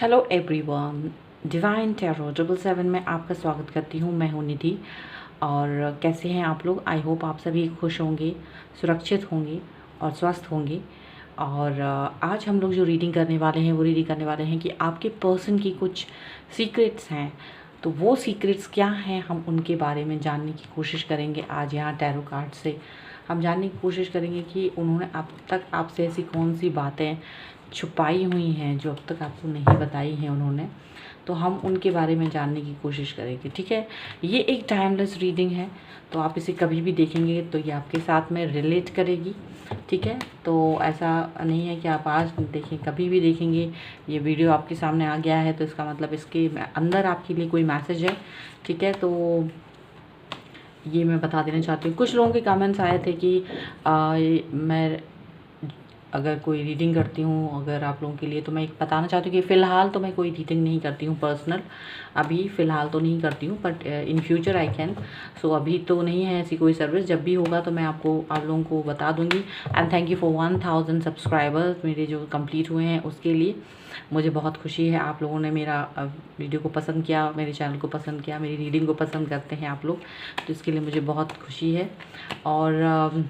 Hello everyone, divine tarot 777 में आपका स्वागत करती हूँ। मैं हूँ निधि। और कैसे हैं आप लोग? आई होप आप सभी खुश होंगे, सुरक्षित होंगे और स्वस्थ होंगे। और आज हम लोग जो रीडिंग करने वाले हैं वो रीडिंग करने वाले हैं कि आपके पर्सन की कुछ सीक्रेट्स हैं। तो वो सीक्रेट्स क्या हैं, हम उनके बारे में जानने की कोशिश करेंगे। आज यहाँ टैरो कार्ड से हम जानने की कोशिश करेंगे कि उन्होंने अब तक आपसे ऐसी कौन सी बातें छुपाई हुई हैं जो अब तक आपको नहीं बताई हैं उन्होंने। तो हम उनके बारे में जानने की कोशिश करेंगे, ठीक है। ये एक टाइमलेस रीडिंग है, तो आप इसे कभी भी देखेंगे तो ये आपके साथ में रिलेट करेगी, ठीक है। तो ऐसा नहीं है कि आप आज देखें, कभी भी देखेंगे। ये वीडियो आपके सामने आ गया है तो इसका मतलब इसके अंदर आपके लिए कोई मैसेज है, ठीक है। तो ये मैं बता देना चाहती हूँ। कुछ लोगों के कमेंट्स आए थे कि मैं अगर कोई रीडिंग करती हूँ अगर आप लोगों के लिए, तो मैं एक बताना चाहती हूँ कि फ़िलहाल तो मैं कोई रीडिंग नहीं करती हूँ पर्सनल। अभी फ़िलहाल तो नहीं करती हूँ, but in future I can. So अभी तो नहीं है ऐसी कोई सर्विस। जब भी होगा तो मैं आप लोगों को बता दूँगी। And thank you for 1000 subscribers मेरे जो कंप्लीट हुए हैं उसके लिए। मुझे बहुत खुशी है, आप लोगों ने मेरा वीडियो को पसंद किया, मेरे चैनल को पसंद किया, मेरी रीडिंग को पसंद करते हैं आप लोग, तो इसके लिए मुझे बहुत खुशी है। और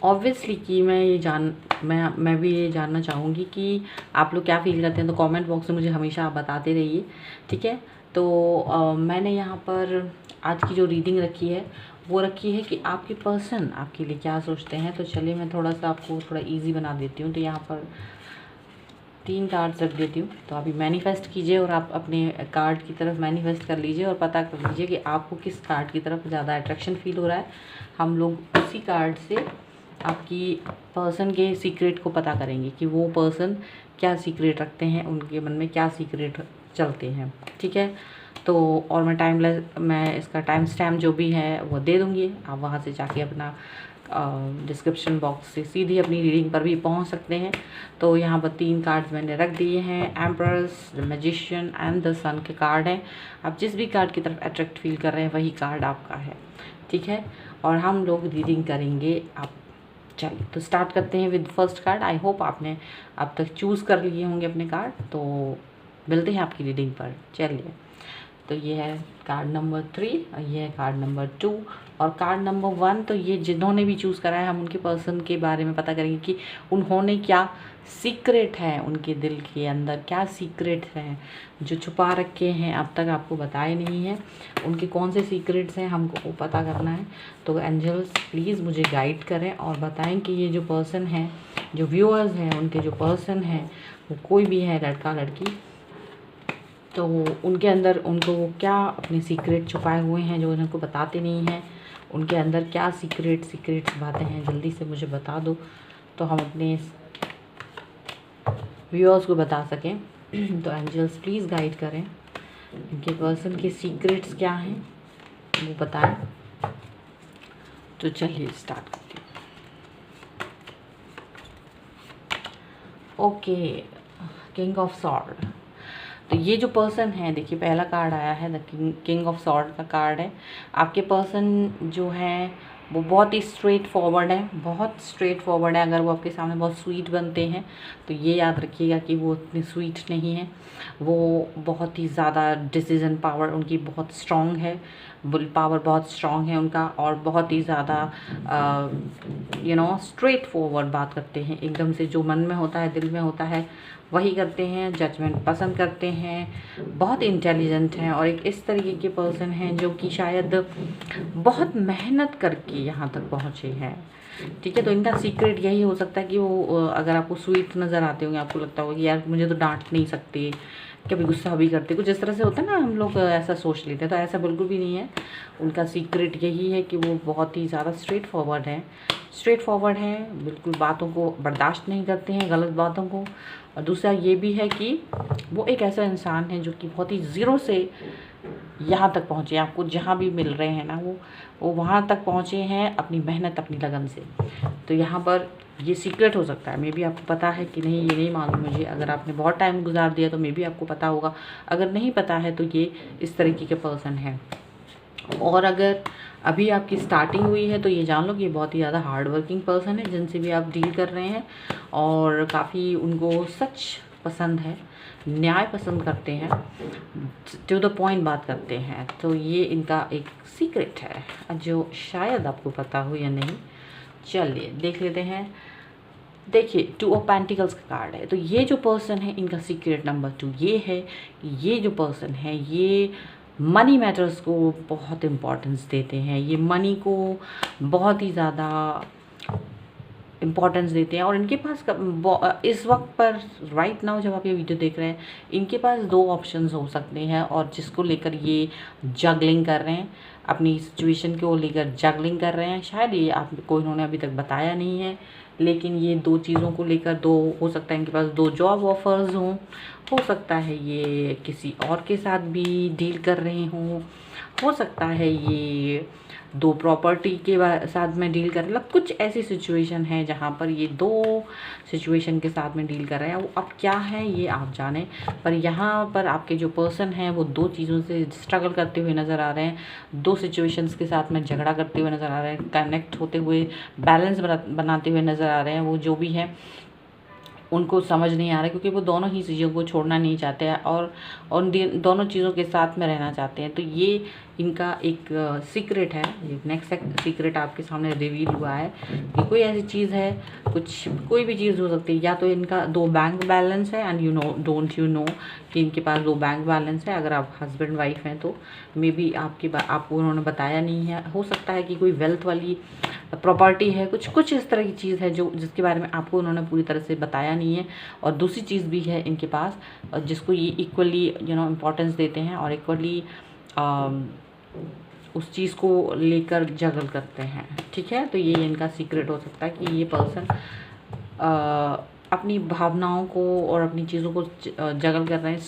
ऑब्वियसली कि मैं भी ये जानना चाहूँगी कि आप लोग क्या फ़ील करते हैं। तो कमेंट बॉक्स में मुझे हमेशा आप बताते रहिए, ठीक है। तो मैंने यहाँ पर आज की जो रीडिंग रखी है वो रखी है कि आपके पर्सन आपके लिए क्या सोचते हैं। तो चलिए मैं थोड़ा सा आपको थोड़ा इजी बना देती हूँ। तो यहाँ पर 3 कार्ड्स रख देती हूँ। तो अभी मैनिफेस्ट कीजिए और आप अपने कार्ड की तरफ मैनिफेस्ट कर लीजिए और पता कर लीजिए कि आपको किस कार्ड की तरफ ज़्यादा अट्रैक्शन फील हो रहा है। हम लोग उसी कार्ड से आपकी पर्सन के सीक्रेट को पता करेंगे कि वो पर्सन क्या सीक्रेट रखते हैं, उनके मन में क्या सीक्रेट चलते हैं, ठीक है। तो और मैं इसका टाइम स्टैम्प जो भी है वो दे दूँगी। आप वहाँ से जाके अपना डिस्क्रिप्शन बॉक्स से सीधी अपनी रीडिंग पर भी पहुंच सकते हैं। तो यहाँ पर 3 कार्ड्स मैंने रख दिए हैं। Emperors, the magician and the sun के कार्ड हैं। आप जिस भी कार्ड की तरफ अट्रैक्ट फील कर रहे हैं वही कार्ड आपका है, ठीक है। और हम लोग रीडिंग करेंगे। आप चलिए तो स्टार्ट करते हैं with first card. I hope आपने अब तक चूज़ कर लिए होंगे अपने कार्ड। तो मिलते हैं आपकी रीडिंग पर। चलिए, तो ये है कार्ड नंबर 3 और ये है कार्ड नंबर 2 और कार्ड नंबर 1। तो ये जिन्होंने भी चूज़ करा है, हम उनके पर्सन के बारे में पता करेंगे कि उन्होंने क्या सीक्रेट है, उनके दिल के अंदर क्या सीक्रेट हैं जो छुपा रखे हैं, अब तक आपको बताए नहीं हैं। उनके कौन से सीक्रेट्स हैं हमको पता करना है। तो एंजल्स प्लीज़ मुझे गाइड करें और बताएं कि ये जो पर्सन है, जो व्यूअर्स हैं, उनके जो पर्सन हैं, वो कोई भी है, लड़का लड़की, तो उनके अंदर उनको वो क्या अपने सीक्रेट छुपाए हुए हैं जो उनको बताते नहीं हैं। उनके अंदर क्या सीक्रेट्स बातें हैं, जल्दी से मुझे बता दो तो हम अपने व्यूअर्स को बता सकें। तो एंजल्स प्लीज़ गाइड करें, इनके पर्सन के सीक्रेट्स क्या हैं वो बताएं। तो चलिए स्टार्ट करती हूँ। Okay, king of sword. तो ये जो पर्सन है, देखिए पहला कार्ड आया है द किंग ऑफ सॉर्ड का कार्ड है। आपके पर्सन जो है वो बहुत ही स्ट्रेट फॉरवर्ड है, बहुत स्ट्रेट फॉरवर्ड है। अगर वो आपके सामने बहुत स्वीट बनते हैं तो ये याद रखिएगा कि वो उतने स्वीट नहीं है। वो बहुत ही ज़्यादा डिसीजन पावर उनकी बहुत स्ट्रॉन्ग है, विल पावर बहुत स्ट्रॉन्ग है उनका, और बहुत ही ज़्यादा स्ट्रेट फॉरवर्ड बात करते हैं। एकदम से जो मन में होता है, दिल में होता है वही करते हैं। जजमेंट पसंद करते हैं, बहुत इंटेलिजेंट हैं और एक इस तरीके के पर्सन हैं जो कि शायद बहुत मेहनत करके यहाँ तक पहुँचे हैं, ठीक है। तो इनका सीक्रेट यही हो सकता है कि वो अगर आपको स्वीट नज़र आते होंगे, आपको लगता होगा कि यार मुझे तो डांट नहीं सकते, कभी गुस्सा भी करते, कुछ इस तरह से होता है ना, हम लोग ऐसा सोच लेते हैं। तो ऐसा बिल्कुल भी नहीं है। उनका सीक्रेट यही है कि वो बहुत ही ज़्यादा स्ट्रेट फॉरवर्ड हैं, बिल्कुल बातों को बर्दाश्त नहीं करते हैं, गलत बातों को। और दूसरा ये भी है कि वो एक ऐसा इंसान है जो कि बहुत ही ज़ीरो से यहाँ तक पहुँचे। आपको जहाँ भी मिल रहे हैं ना, वो वहाँ तक पहुँचे हैं अपनी मेहनत, अपनी लगन से। तो यहाँ पर ये सीक्रेट हो सकता है, मे बी आपको पता है कि नहीं ये नहीं मालूम मुझे। अगर आपने बहुत टाइम गुजार दिया तो मे बी आपको पता होगा, अगर नहीं पता है तो ये इस तरीके के पर्सन है। और अगर अभी आपकी स्टार्टिंग हुई है तो ये जान लो कि ये बहुत ही ज़्यादा हार्ड वर्किंग पर्सन है, जिनसे भी आप डील कर रहे हैं। और काफ़ी उनको सच पसंद है, न्याय पसंद करते हैं, टू द पॉइंट बात करते हैं। तो ये इनका एक सीक्रेट है जो शायद आपको पता हो या नहीं। चलिए देख लेते हैं। देखिए, 2 ऑफ पेंटिकल्स का कार्ड है। तो ये जो पर्सन है, इनका सीक्रेट नंबर 2 ये है, ये जो पर्सन है ये मनी मैटर्स को बहुत इम्पोर्टेंस देते हैं, ये मनी को बहुत ही ज़्यादा इम्पोर्टेंस देते हैं। और इनके पास इस वक्त पर राइट नाउ जब आप ये वीडियो देख रहे हैं, इनके पास 2 ऑप्शंस हो सकते हैं और जिसको लेकर ये जगलिंग कर रहे हैं, अपनी सिचुएशन को लेकर जगलिंग कर रहे हैं। शायद ये आपको इन्होंने अभी तक बताया नहीं है, लेकिन ये 2 चीज़ों को लेकर 2 हो सकता है इनके पास 2 जॉब ऑफर्स हों, हो सकता है ये किसी और के साथ भी डील कर रहे हों, हो सकता है ये 2 प्रॉपर्टी के साथ में डील कर रहे हैं। मतलब कुछ ऐसी सिचुएशन है जहाँ पर ये 2 सिचुएशन के साथ में डील कर रहे हैं। वो अब क्या है ये आप जाने, पर यहाँ पर आपके जो पर्सन हैं वो 2 चीज़ों से स्ट्रगल करते हुए नज़र आ रहे हैं, 2 सिचुएशंस के साथ में झगड़ा करते हुए नज़र आ रहे हैं, कनेक्ट होते हुए, बैलेंस बनाते हुए नज़र आ रहे हैं। वो जो भी है उनको समझ नहीं आ रहा है, क्योंकि वो दोनों ही चीज़ों को छोड़ना नहीं चाहते हैं और उन दोनों चीज़ों के साथ में रहना चाहते हैं। तो ये इनका एक सीक्रेट है। नेक्स्ट सीक्रेट आपके सामने रिवील हुआ है कि कोई ऐसी चीज़ है, कोई भी चीज़ हो सकती है। या तो इनका 2 बैंक बैलेंस है एंड डोंट यू नो कि इनके पास 2 बैंक बैलेंस है। अगर आप हस्बैंड वाइफ हैं तो मे बी आपको उन्होंने बताया नहीं है। हो सकता है कि कोई वेल्थ वाली प्रॉपर्टी है, कुछ इस तरह की चीज़ है जिसके बारे में आपको उन्होंने पूरी तरह से बताया नहीं है। और दूसरी चीज़ भी है इनके पास जिसको ये इक्वली इम्पोर्टेंस देते हैं और इक्वली उस चीज़ को लेकर जगल करते हैं। ठीक है, तो ये इनका सीक्रेट हो सकता है कि ये पर्सन अपनी भावनाओं को और अपनी चीज़ों को जगल कर रहे हैं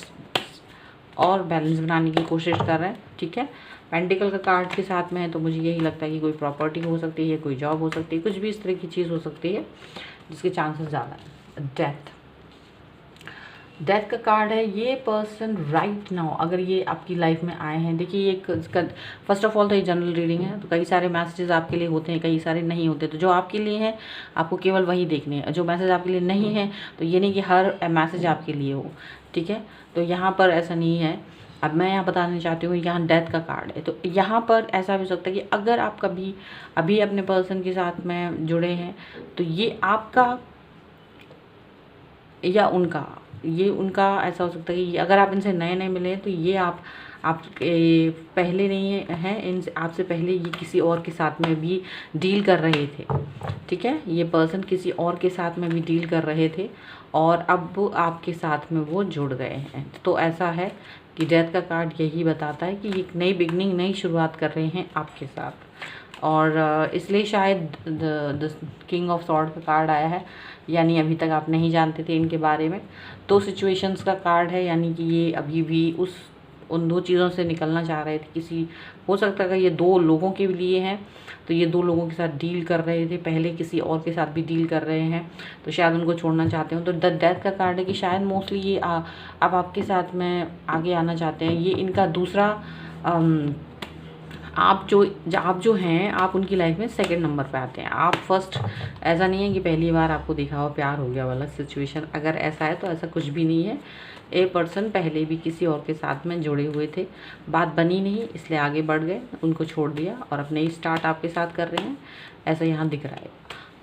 और बैलेंस बनाने की कोशिश कर रहे हैं। ठीक है, पेंटिकल का कार्ड के साथ में है तो मुझे यही लगता है कि कोई प्रॉपर्टी हो सकती है, कोई जॉब हो सकती है, कुछ भी इस तरह की चीज़ हो सकती है जिसके चांसेस ज़्यादा है। डेथ का कार्ड है। ये पर्सन राइट नाउ अगर ये आपकी लाइफ में आए हैं, देखिए ये फर्स्ट ऑफ ऑल तो ये जनरल रीडिंग है, तो कई सारे मैसेजेस आपके लिए होते हैं, कई सारे नहीं होते। तो जो आपके लिए हैं आपको केवल वही देखने हैं, जो मैसेज आपके लिए नहीं है तो ये नहीं कि हर मैसेज आपके लिए हो। ठीक है, तो यहाँ पर ऐसा नहीं है। अब मैं यहाँ बताना चाहती हूँ, यहाँ डेथ का कार्ड है। तो यहाँ पर ऐसा भी हो सकता है कि अगर आप कभी अभी अपने पर्सन के साथ में जुड़े हैं तो ये आपका या उनका ऐसा हो सकता है कि अगर आप इनसे नए मिले हैं तो ये आप पहले नहीं हैं, इनसे आपसे पहले ये किसी और के साथ में भी डील कर रहे थे। ठीक है, ये पर्सन किसी और के साथ में भी डील कर रहे थे और अब आपके साथ में वो जुड़ गए हैं। तो ऐसा है कि डेथ का कार्ड यही बताता है कि एक नई बिगनिंग, नई शुरुआत कर रहे हैं आपके साथ। और इसलिए शायद द किंग ऑफ सॉर्ड का कार्ड आया है, यानी अभी तक आप नहीं जानते थे इनके बारे में। 2 सिचुएशंस का कार्ड है, यानी कि ये अभी भी उन 2 चीज़ों से निकलना चाह रहे थे। हो सकता है कि ये 2 लोगों के लिए हैं, तो ये 2 लोगों के साथ डील कर रहे थे, पहले किसी और के साथ भी डील कर रहे हैं, तो शायद उनको छोड़ना चाहते हो। तो द डेथ का कार्ड है कि शायद मोस्टली ये अब आपके साथ में आगे आना चाहते हैं। ये इनका दूसरा आप जो हैं आप उनकी लाइफ में सेकंड नंबर पे आते हैं। आप फर्स्ट, ऐसा नहीं है कि पहली बार आपको देखा हो प्यार हो गया वाला सिचुएशन। अगर ऐसा है तो ऐसा कुछ भी नहीं है। ए पर्सन पहले भी किसी और के साथ में जुड़े हुए थे, बात बनी नहीं इसलिए आगे बढ़ गए, उनको छोड़ दिया और अब नई स्टार्ट आपके साथ कर रहे हैं, ऐसा यहाँ दिख रहा है।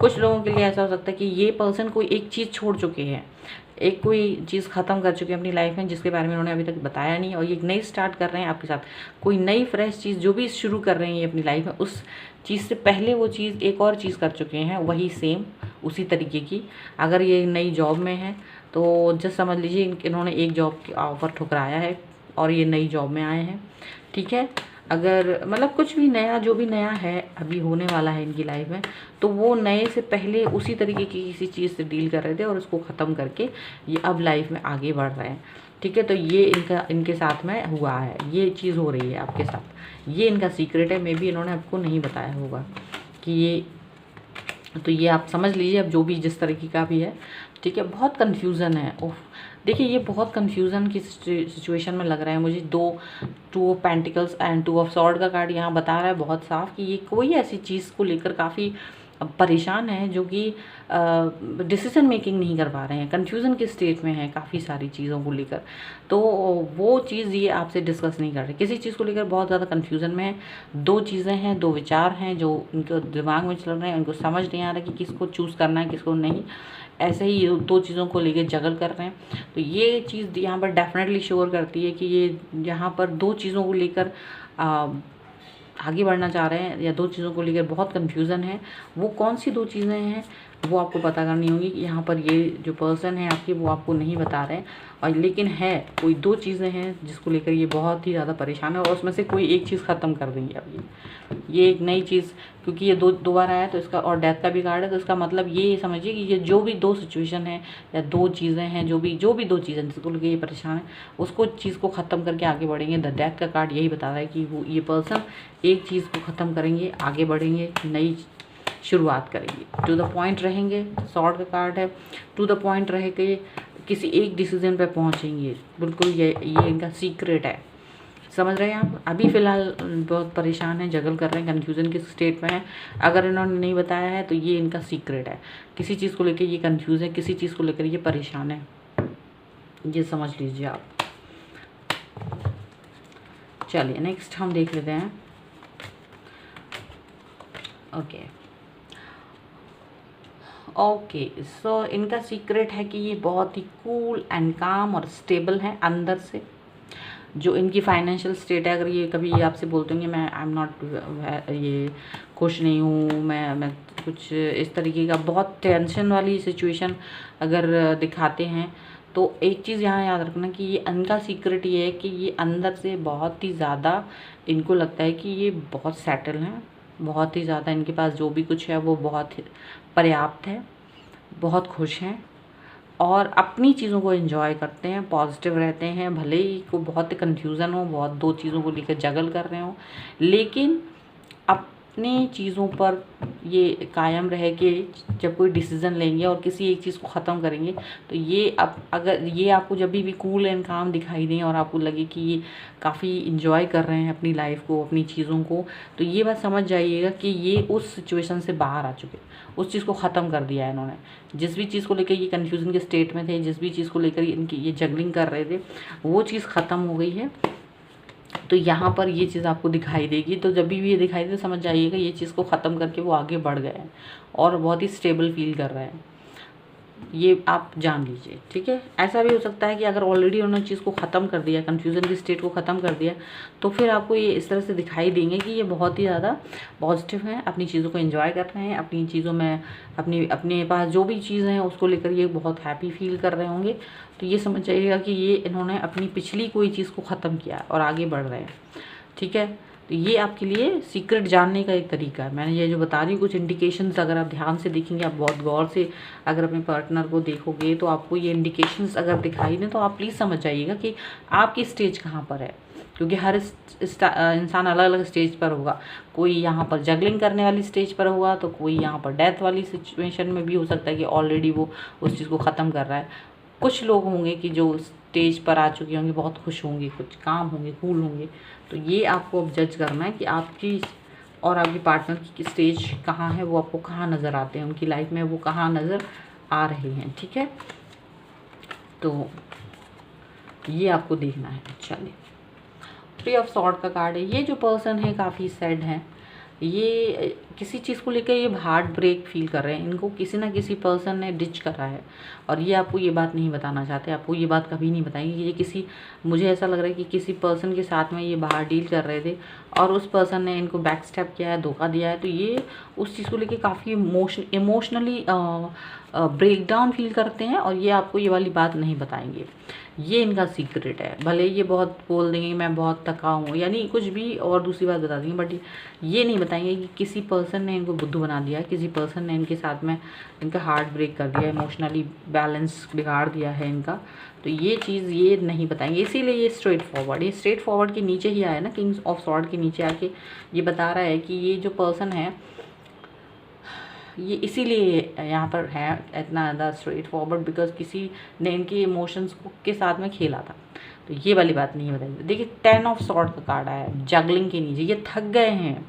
कुछ लोगों के लिए ऐसा हो सकता है कि ये पर्सन कोई एक चीज़ छोड़ चुके हैं, एक कोई चीज़ ख़त्म कर चुके हैं अपनी लाइफ में जिसके बारे में उन्होंने अभी तक बताया नहीं, और ये एक नई स्टार्ट कर रहे हैं आपके साथ। कोई नई फ्रेश चीज़ जो भी शुरू कर रहे हैं ये अपनी लाइफ में, उस चीज़ से पहले वो चीज़ एक और चीज़ कर चुके हैं, वही सेम उसी तरीके की। अगर ये नई जॉब में है तो जस्ट समझ लीजिए इन्होंने एक जॉब की ऑफ़र ठुकराया है और ये नई जॉब में आए हैं। ठीक है, अगर मतलब कुछ भी नया, जो भी नया है अभी होने वाला है इनकी लाइफ में, तो वो नए से पहले उसी तरीके की किसी चीज़ से डील कर रहे थे और उसको ख़त्म करके ये अब लाइफ में आगे बढ़ रहे हैं। ठीक है, तो ये इनके साथ में हुआ है, ये चीज़ हो रही है आपके साथ, ये इनका सीक्रेट है। मे बी इन्होंने आपको नहीं बताया होगा कि ये, तो ये आप समझ लीजिए अब जो भी जिस तरीके का भी है। ठीक है, बहुत कन्फ्यूज़न है। ओह देखिए, ये बहुत कन्फ्यूज़न की सिचुएशन में लग रहा है मुझे। 2 of pentacles and 2 of sword का कार्ड यहाँ बता रहा है बहुत साफ कि ये कोई ऐसी चीज़ को लेकर काफ़ी परेशान हैं, जो कि डिसीजन मेकिंग नहीं कर पा रहे हैं, कन्फ्यूज़न के स्टेट में हैं काफ़ी सारी चीज़ों को लेकर। तो वो चीज़ ये आपसे डिस्कस नहीं कर रहे, किसी चीज़ को लेकर बहुत ज़्यादा कन्फ्यूज़न में है। 2 चीज़ें हैं, 2 विचार हैं जो उनके दिमाग में चल रहे हैं, उनको समझ नहीं आ रहा कि किसको चूज़ करना है, किसको नहीं। ऐसे ही 2 चीज़ों को लेके जगल कर रहे हैं। तो ये चीज़ यहाँ पर डेफ़िनेटली श्योर करती है कि ये यहाँ पर 2 चीज़ों को लेकर आगे बढ़ना चाह रहे हैं, या 2 चीज़ों को लेकर बहुत कन्फ्यूज़न है। वो कौन सी 2 चीज़ें हैं वो आपको पता करनी होगी। कि यहाँ पर ये जो पर्सन है आपके, वो आपको नहीं बता रहे हैं, और लेकिन है कोई 2 चीज़ें हैं जिसको लेकर ये बहुत ही ज़्यादा परेशान है, और उसमें से कोई एक चीज़ ख़त्म कर देंगे अब ये एक नई चीज़, क्योंकि ये 2 बार आया तो इसका, और डेथ का भी कार्ड है, तो इसका मतलब ये समझिए कि ये जो भी 2 सिचुएशन है या 2 चीज़ें हैं, जो भी 2 चीज़ें जिसको लेकर ये परेशान है, उसको चीज़ को ख़त्म करके आगे बढ़ेंगे। द डेथ का कार्ड यही बता रहा है कि वो ये पर्सन एक चीज़ को ख़त्म करेंगे, आगे बढ़ेंगे, नई शुरुआत करेंगे, टू द पॉइंट रहेंगे। सॉर्ड का कार्ड है, टू द पॉइंट रह के किसी एक डिसीजन पे पहुंचेंगे। बिल्कुल ये इनका सीक्रेट है, समझ रहे हैं आप। अभी फ़िलहाल बहुत परेशान हैं, जगल कर रहे हैं, कन्फ्यूज़न के स्टेट में हैं। अगर इन्होंने नहीं बताया है तो ये इनका सीक्रेट है। किसी चीज़ को लेकर ये कन्फ्यूज़ है, किसी चीज़ को लेकर ये परेशान है, ये समझ लीजिए आप। चलिए नेक्स्ट हम देख लेते हैं। ओके सो इनका सीक्रेट है कि ये बहुत ही कूल एंड काम और स्टेबल हैं अंदर से। जो इनकी फाइनेंशियल स्टेट है, अगर ये कभी आपसे बोलते होंगे मैं आई एम नॉट, ये खुश नहीं हूँ, मैं कुछ इस तरीके का बहुत टेंशन वाली सिचुएशन अगर दिखाते हैं, तो एक चीज़ यहाँ याद रखना कि ये इनका सीक्रेट ये है कि ये अंदर से बहुत ही ज़्यादा इनको लगता है कि ये बहुत सेटल हैं, बहुत ही ज़्यादा इनके पास जो भी कुछ है वो बहुत पर्याप्त है, बहुत खुश हैं, और अपनी चीज़ों को एंजॉय करते हैं, पॉजिटिव रहते हैं। भले ही को बहुत कन्फ्यूज़न हो, बहुत 2 चीज़ों को लेकर जगल कर रहे हो, लेकिन अपनी चीज़ों पर ये कायम रह के जब कोई डिसीज़न लेंगे और किसी एक चीज़ को ख़त्म करेंगे, तो ये अब अगर ये आपको जब भी कूल एंड काम दिखाई दें और आपको लगे कि ये काफ़ी इंजॉय कर रहे हैं अपनी लाइफ को, अपनी चीज़ों को, तो ये बात समझ जाइएगा कि ये उस सिचुएशन से बाहर आ चुके, उस चीज़ को ख़त्म कर दिया है इन्होंने। जिस भी चीज़ को लेकर ये कन्फ्यूज़न के स्टेट में थे, जिस भी चीज़ को लेकर इनकी ये जगलिंग कर रहे थे, वो चीज़ ख़त्म हो गई है। तो यहाँ पर ये चीज़ आपको दिखाई देगी, तो जब भी ये दिखाई दे समझ जाइएगा ये चीज़ को ख़त्म करके वो आगे बढ़ गए हैं और बहुत ही स्टेबल फील कर रहे हैं, ये आप जान लीजिए, ठीक है। ऐसा भी हो सकता है कि अगर ऑलरेडी उन्होंने चीज़ को ख़त्म कर दिया, कन्फ्यूज़न की स्टेट को ख़त्म कर दिया, तो फिर आपको ये इस तरह से दिखाई देंगे कि ये बहुत ही ज़्यादा पॉजिटिव हैं, अपनी चीज़ों को एंजॉय कर रहे हैं, अपनी चीज़ों में अपने पास जो भी चीज़ें हैं उसको लेकर ये बहुत हैप्पी फील कर रहे होंगे। तो ये समझ जाइएगा कि ये इन्होंने अपनी पिछली कोई चीज़ को ख़त्म किया और आगे बढ़ रहे हैं, ठीक है। तो ये आपके लिए सीक्रेट जानने का एक तरीका है। मैंने ये जो बता रही हूँ कुछ इंडिकेशंस, अगर आप ध्यान से देखेंगे, आप बहुत गौर से अगर अपने पार्टनर को देखोगे, तो आपको ये इंडिकेशंस अगर दिखाई दें तो आप प्लीज़ समझ जाइएगा कि आपकी स्टेज कहाँ पर है, क्योंकि हर इंसान अलग अलग स्टेज पर होगा। कोई यहाँ पर जगलिंग करने वाली स्टेज पर होगा, तो कोई यहाँ पर डेथ वाली सिचुएशन में भी हो सकता है कि ऑलरेडी वो उस चीज़ को ख़त्म कर रहा है। कुछ लोग होंगे कि जो स्टेज पर आ चुके होंगे, बहुत खुश होंगे, कुछ काम होंगे, कूल होंगे। तो ये आपको अब जज करना है कि आपकी और आपके पार्टनर की स्टेज कहाँ है, वो आपको कहाँ नज़र आते हैं, उनकी लाइफ में वो कहाँ नज़र आ रहे हैं, ठीक है। तो ये आपको देखना है। चलिए, 3 ऑफ सॉर्ड का कार्ड है। ये जो पर्सन है काफ़ी सैड है, ये किसी चीज़ को लेकर ये हार्ट ब्रेक फील कर रहे हैं, इनको किसी ना किसी पर्सन ने डिच करा है, और ये आपको ये बात नहीं बताना चाहते, आपको ये बात कभी नहीं बताएंगे। ये किसी, मुझे ऐसा लग रहा है कि किसी पर्सन के साथ में ये बाहर डील कर रहे थे और उस पर्सन ने इनको बैक स्टेप किया है, धोखा दिया है। तो ये उस चीज़ को लेकर काफ़ी इमोशनली ब्रेक डाउन फील करते हैं, और ये आपको ये वाली बात नहीं बताएंगे। ये इनका सीक्रेट है। भले ये बहुत बोल देंगे मैं बहुत थका हूँ, यानी कुछ भी और दूसरी बात बता देंगे, बट ये नहीं बताएंगे कि किसी पर्सन ने इनको बुद्धू बना दिया है, किसी पर्सन ने इनके साथ में इनका हार्ट ब्रेक कर दिया, इमोशनली बैलेंस बिगाड़ दिया है इनका। तो ये चीज़ ये नहीं बताएंगे, इसीलिए ये स्ट्रेट फॉरवर्ड के नीचे ही आया ना, किंग्स ऑफ सॉर्ड के नीचे आके ये बता रहा है कि ये जो पर्सन है ये इसीलिए यहाँ पर है इतना ज़्यादा स्ट्रेट फॉरवर्ड, बिकॉज किसी ने इनके इमोशंस के साथ में खेला था। तो ये वाली बात नहीं बताई। देखिए 10 ऑफ सॉर्ड का कार्ड आया है जगलिंग के नीचे, ये थक गए हैं,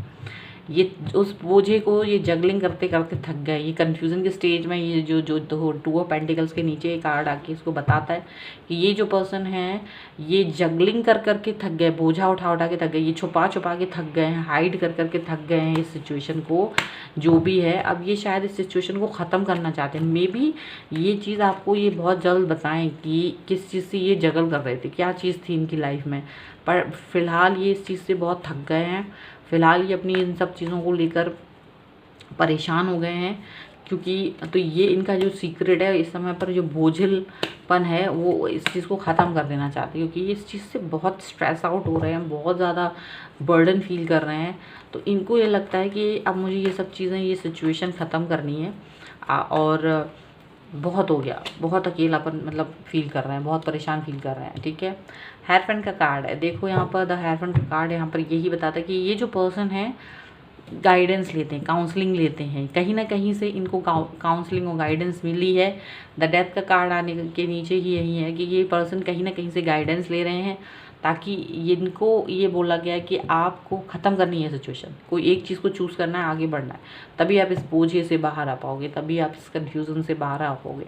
ये उस बोझे को ये जगलिंग करते करते थक गए। ये कन्फ्यूज़न के स्टेज में ये जो टू ऑफ पेंटिकल्स के नीचे एक कार्ड आके इसको बताता है कि ये जो पर्सन है ये जगलिंग कर करके थक गए, बोझा उठा उठा के थक गए, ये छुपा छुपा के थक गए हैं, हाइड कर करके थक गए हैं इस सिचुएशन को जो भी है। अब ये शायद इस सिचुएशन को ख़त्म करना चाहते हैं। मे बी ये चीज़ आपको ये बहुत जल्द बताएं कि किस चीज़ से ये जगल कर रहे थे, क्या चीज़ थी इनकी लाइफ में। पर फ़िलहाल ये इस चीज़ से बहुत थक गए हैं। फ़िलहाल ये अपनी इन सब चीज़ों को लेकर परेशान हो गए हैं, क्योंकि तो ये इनका जो सीक्रेट है इस समय पर जो बोझिलपन है वो इस चीज़ को ख़त्म कर देना चाहते हैं, क्योंकि ये इस चीज़ से बहुत स्ट्रेस आउट हो रहे हैं, बहुत ज़्यादा बर्डन फील कर रहे हैं। तो इनको ये लगता है कि अब मुझे ये सब चीज़ें, ये सिचुएशन ख़त्म करनी है और बहुत हो गया, बहुत अकेलापन मतलब फील कर रहे हैं, बहुत परेशान फील कर रहे हैं। ठीक है, हेयरफेंट का कार्ड है। देखो यहाँ पर द हेयरफेंट का कार्ड यहाँ पर यही बताता है कि ये जो पर्सन है गाइडेंस लेते हैं, काउंसलिंग लेते हैं, कहीं ना कहीं से इनको काउंसलिंग और गाइडेंस मिली है। द डेथ का कार्ड आने के नीचे ही यही है कि ये पर्सन कहीं ना कहीं से गाइडेंस ले रहे हैं, ताकि इनको ये बोला गया है कि आपको ख़त्म करनी है सिचुएशन, कोई एक चीज़ को चूज़ करना है, आगे बढ़ना है, तभी आप इस बोझे से बाहर आ पाओगे, तभी आप इस कन्फ्यूज़न से बाहर आ पाओगे।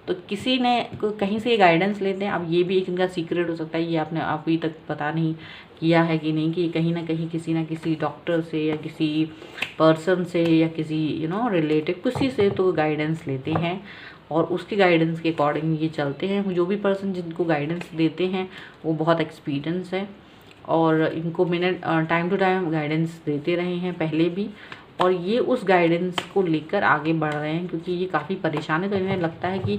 तो किसी ने कहीं से ये गाइडेंस लेते हैं। अब ये भी एक इनका सीक्रेट हो सकता है, ये आपने अभी तक पता नहीं किया है कि नहीं, कि कहीं ना कहीं किसी ना किसी डॉक्टर से या किसी पर्सन से या किसी रिलेटिव किसी से तो गाइडेंस लेते हैं और उसके गाइडेंस के अकॉर्डिंग ये चलते हैं। जो भी पर्सन जिनको गाइडेंस देते हैं वो बहुत एक्सपीरियंस है और इनको मैंने टाइम टू टाइम गाइडेंस देते रहे हैं पहले भी, और ये उस गाइडेंस को लेकर आगे बढ़ रहे हैं, क्योंकि ये काफ़ी परेशान है। तो इन्हें लगता है कि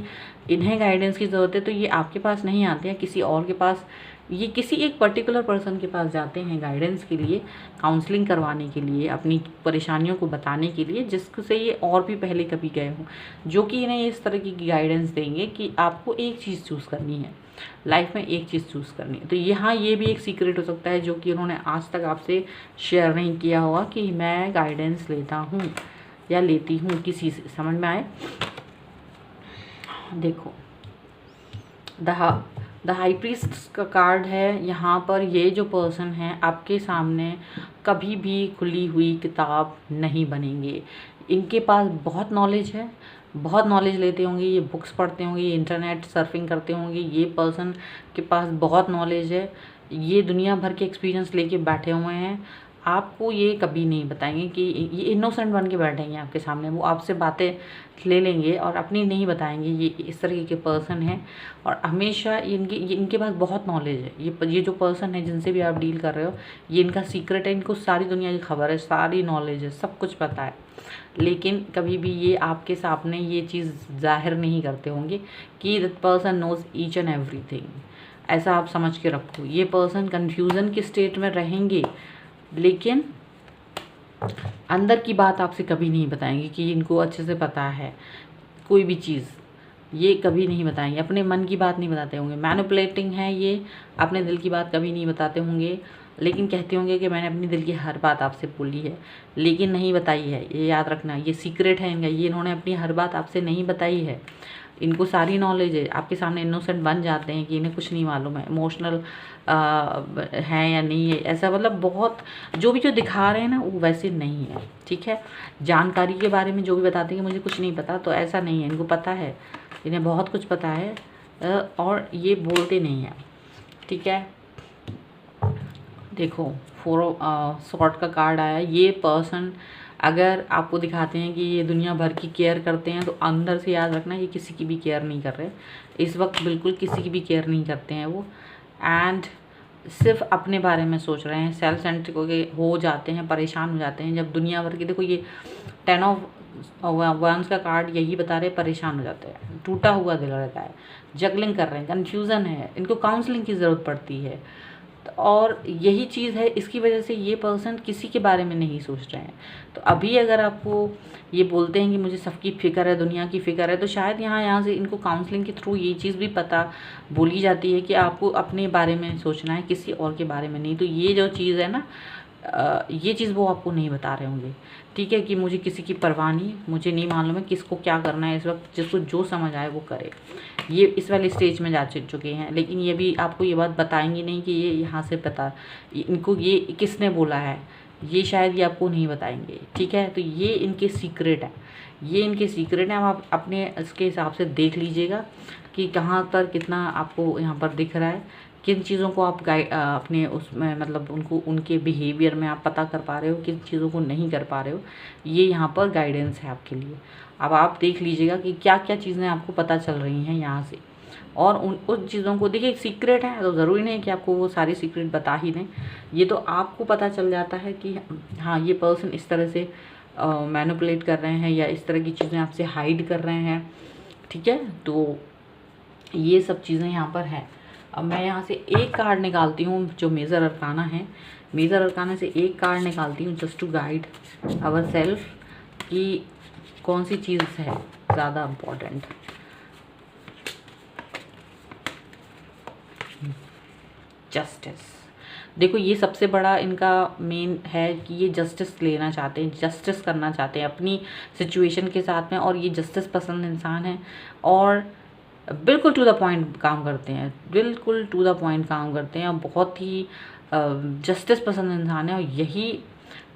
इन्हें गाइडेंस की ज़रूरत है, तो ये आपके पास नहीं आते हैं, किसी और के पास, ये किसी एक पर्टिकुलर पर्सन के पास जाते हैं गाइडेंस के लिए, काउंसलिंग करवाने के लिए, अपनी परेशानियों को बताने के लिए, जिससे ये और भी पहले कभी गए हों, जो कि इन्हें इस तरह की गाइडेंस देंगे कि आपको एक चीज़ चूज़ करनी है लाइफ में, एक चीज़ चूज़ करनी है। तो यहाँ ये भी एक सीक्रेट हो सकता है जो कि उन्होंने आज तक आपसे शेयर नहीं किया होगा कि मैं गाइडेंस लेता हूँ या लेती हूँ किसी से। समझ में आए? देखो द हाई प्रीस्ट का कार्ड है यहाँ पर। ये जो पर्सन है आपके सामने कभी भी खुली हुई किताब नहीं बनेंगे। इनके पास बहुत नॉलेज है, बहुत नॉलेज लेते होंगे, ये बुक्स पढ़ते होंगे, ये इंटरनेट सर्फिंग करते होंगे, ये पर्सन के पास बहुत नॉलेज है, ये दुनिया भर के एक्सपीरियंस लेके बैठे हुए हैं। आपको ये कभी नहीं बताएंगे कि ये इनोसेंट बन के बैठेंगे आपके सामने, वो आपसे बातें ले लेंगे और अपनी नहीं बताएंगे। ये इस तरीके के पर्सन हैं और हमेशा इनके पास बहुत नॉलेज है। ये जो पर्सन है जिनसे भी आप डील कर रहे हो, ये इनका सीक्रेट है, इनको सारी दुनिया की खबर है, सारी नॉलेज है, सब कुछ पता है, लेकिन कभी भी ये आपके सामने ये चीज़ जाहिर नहीं करते होंगे कि that person knows each and everything. ऐसा आप समझ के रखो। ये पर्सन कन्फ्यूज़न के स्टेट में रहेंगे, लेकिन अंदर की बात आपसे कभी नहीं बताएंगे कि इनको अच्छे से पता है कोई भी चीज़, ये कभी नहीं बताएंगे। अपने मन की बात नहीं बताते होंगे, मैनिपुलेटिंग है ये, अपने दिल की बात कभी नहीं बताते होंगे, लेकिन कहते होंगे कि मैंने अपनी दिल की हर बात आपसे बोली है लेकिन नहीं बताई है। ये याद रखना, ये सीक्रेट है इनका, ये इन्होंने अपनी हर बात आपसे नहीं बताई है। इनको सारी नॉलेज है, आपके सामने इनोसेंट बन जाते हैं कि इन्हें कुछ नहीं मालूम है, इमोशनल है या नहीं है, ऐसा मतलब बहुत जो दिखा रहे हैं ना वो वैसे नहीं है। ठीक है, जानकारी के बारे में जो भी बताते हैं कि मुझे कुछ नहीं पता, तो ऐसा नहीं है, इनको पता है, इन्हें बहुत कुछ पता है और ये बोलते नहीं हैं। ठीक है, देखो 4 ऑफ सॉर्ड का कार्ड आया। ये पर्सन अगर आपको दिखाते हैं कि ये दुनिया भर की केयर करते हैं, तो अंदर से याद रखना ये किसी की भी केयर नहीं कर रहे इस वक्त, बिल्कुल किसी की भी केयर नहीं करते हैं वो, एंड सिर्फ अपने बारे में सोच रहे हैं, सेल्फ सेंट्रिक हो जाते हैं, परेशान हो जाते हैं जब दुनिया भर की। देखो ये 10 ऑफ वंस का कार्ड यही बता रहे, परेशान हो जाते हैं, टूटा हुआ दिल रहता है, जगलिंग कर रहे हैं, कन्फ्यूज़न है, इनको काउंसलिंग की ज़रूरत पड़ती है। और यही चीज़ है, इसकी वजह से ये पर्सन किसी के बारे में नहीं सोच रहे हैं। तो अभी अगर आपको ये बोलते हैं कि मुझे सबकी फ़िक्र है, दुनिया की फ़िक्र है, तो शायद यहाँ से इनको काउंसलिंग के थ्रू ये चीज़ भी पता बोली जाती है कि आपको अपने बारे में सोचना है, किसी और के बारे में नहीं। तो ये जो चीज़ है ना, ये चीज़ वो आपको नहीं बता रहे होंगे। ठीक है, कि मुझे किसी की परवाह नहीं, मुझे नहीं मालूम है किसको क्या करना है इस वक्त, जिसको जो समझ आए वो करे। ये इस वाले स्टेज में जा चुके हैं, लेकिन ये भी आपको ये बात बताएंगे नहीं कि ये यहाँ से पता, इनको ये किसने बोला है, ये शायद ये आपको नहीं बताएंगे, ठीक है। तो ये इनके सीक्रेट है, ये इनके सीक्रेट है। आप अपने इसके हिसाब से देख लीजिएगा कि कहाँ पर कितना आपको यहाँ पर दिख रहा है, किन चीज़ों को आप अपने उसमें मतलब उनको उनके बिहेवियर में आप पता कर पा रहे हो, किन चीज़ों को नहीं कर पा रहे हो। ये यहाँ पर गाइडेंस है आपके लिए। अब आप देख लीजिएगा कि क्या क्या चीज़ें आपको पता चल रही हैं यहाँ से, और उन चीज़ों को देखिए। सीक्रेट है तो ज़रूरी नहीं है कि आपको वो सारी सीक्रेट बता ही दें, ये तो आपको पता चल जाता है कि हाँ ये पर्सन इस तरह से मैनिपुलेट कर रहे हैं या इस तरह की चीज़ें आपसे हाइड कर रहे हैं, ठीक है। तो ये सब चीज़ें यहाँ पर हैं। अब मैं यहाँ से एक कार्ड निकालती हूँ जो मेजर अरकाना है। मेजर अरकाना से एक कार्ड निकालती हूँ just to guide our self कि कौन सी चीज़ है ज़्यादा इम्पोर्टेंट। जस्टिस। देखो ये सबसे बड़ा इनका मेन है कि ये जस्टिस लेना चाहते हैं, जस्टिस करना चाहते हैं अपनी सिचुएशन के साथ में, और ये जस्टिस पसंद इंसान है और बिल्कुल टू द पॉइंट काम करते हैं, बिल्कुल टू द पॉइंट काम करते हैं और बहुत ही जस्टिस पसंद इंसान है। और यही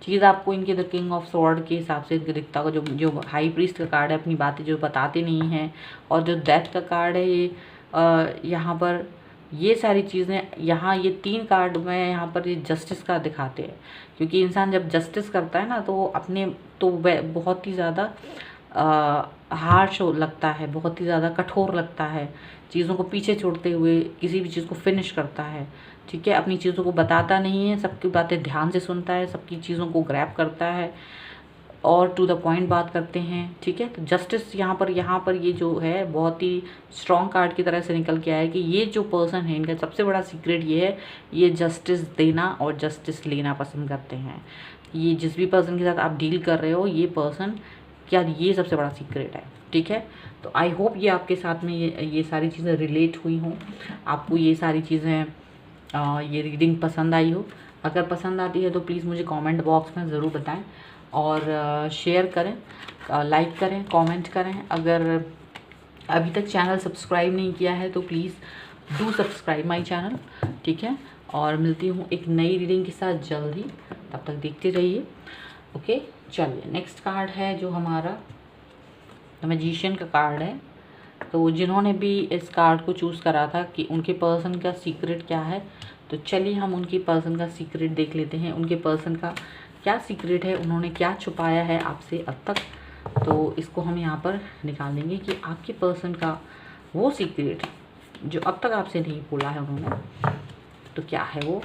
चीज़ आपको इनके द किंग ऑफ स्वॉर्ड के हिसाब से इनके दिखता होगा। जो हाई प्रीस्ट का कार्ड है, अपनी बातें जो बताते नहीं हैं, और जो डेथ का कार्ड है ये यहाँ पर ये सारी चीज़ें, यहाँ ये 3 कार्ड में यहाँ पर ये जस्टिस का दिखाते हैं। क्योंकि इंसान जब जस्टिस करता है ना तो अपने तो बहुत ही ज़्यादा हार्श लगता है, बहुत ही ज़्यादा कठोर लगता है, चीज़ों को पीछे छोड़ते हुए किसी भी चीज़ को फिनिश करता है, ठीक है। अपनी चीज़ों को बताता नहीं है, सबकी बातें ध्यान से सुनता है, सबकी चीज़ों को ग्रैब करता है और टू द पॉइंट बात करते हैं, ठीक है। तो जस्टिस यहाँ पर ये जो है बहुत ही स्ट्रॉन्ग कार्ड की तरह से निकल के आया है कि ये जो पर्सन है इनका सबसे बड़ा सीक्रेट ये है, ये जस्टिस देना और जस्टिस लेना पसंद करते हैं। ये जिस भी पर्सन के साथ आप डील कर रहे हो ये पर्सन क्या, ये सबसे बड़ा सीक्रेट है, ठीक है। तो आई होप ये आपके साथ में ये सारी चीज़ें रिलेट हुई हों, आपको ये सारी चीज़ें ये रीडिंग पसंद आई हो। अगर पसंद आती है तो प्लीज़ मुझे कमेंट बॉक्स में ज़रूर बताएं और शेयर करें, लाइक करें, कमेंट करें। अगर अभी तक चैनल सब्सक्राइब नहीं किया है तो please do subscribe my channel, ठीक है। और मिलती हूँ एक नई रीडिंग के साथ जल्द ही, तब तक देखते रहिए। ओके चलिए, नेक्स्ट कार्ड है जो हमारा द मैजिशियन का कार्ड है। तो जिन्होंने भी इस कार्ड को चूज़ करा था कि उनके पर्सन का सीक्रेट क्या है, तो चलिए हम उनकी पर्सन का सीक्रेट देख लेते हैं। उनके पर्सन का क्या सीक्रेट है, उन्होंने क्या छुपाया है आपसे अब तक, तो इसको हम यहाँ पर निकाल देंगे कि आपके पर्सन का वो सीक्रेट जो अब तक आपसे नहीं बोला है उन्होंने, तो क्या है वो।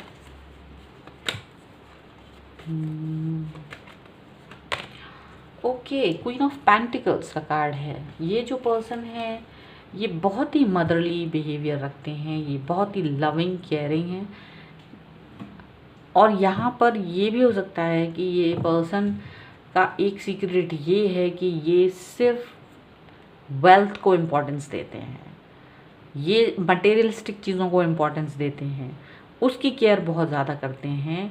ओके, क्वीन ऑफ पेंटिकल्स का कार्ड है। ये जो पर्सन है ये बहुत ही मदरली बिहेवियर रखते हैं, ये बहुत ही लविंग केयरिंग हैं। और यहाँ पर ये भी हो सकता है कि ये पर्सन का एक सीक्रेट ये है कि ये सिर्फ वेल्थ को इम्पोर्टेंस देते हैं, ये मटेरियलिस्टिक चीज़ों को इम्पोर्टेंस देते हैं, उसकी केयर बहुत ज़्यादा करते हैं।